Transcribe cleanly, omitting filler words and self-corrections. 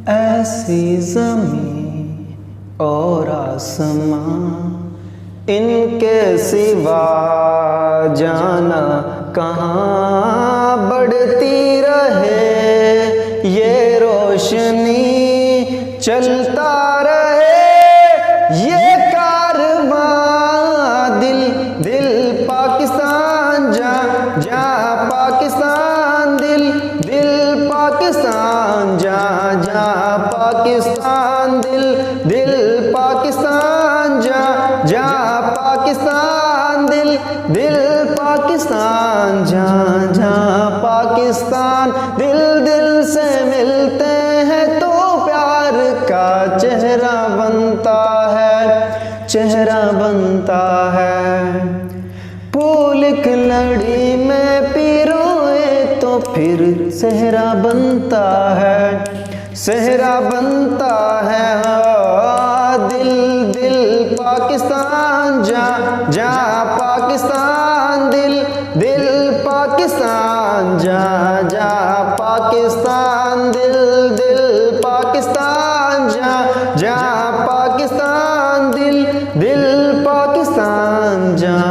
ऐसी ज़मीं और आसमां, इनके सिवा जाना कहाँ। बढ़ती रहे ये रोशनी, चलता रहे ये कारवां। दिल दिल पाकिस्तान जा जा पाकिस्तान, दिल दिल पाकिस्तान जा जा पाकिस्तान, दिल दिल पाकिस्तान जा जा पाकिस्तान, दिल दिल पाकिस्तान जा जा पाकिस्तान। दिल दिल से मिलते हैं तो प्यार का चेहरा बनता है, चेहरा बनता है। फूल की लड़ी में पिरोए तो फिर सेहरा बनता है, सेहरा बनता है। दिल दिल पाकिस्तान जा जा पाकिस्तान, दिल दिल पाकिस्तान जा जा पाकिस्तान, दिल दिल पाकिस्तान जा जा पाकिस्तान, दिल दिल पाकिस्तान जा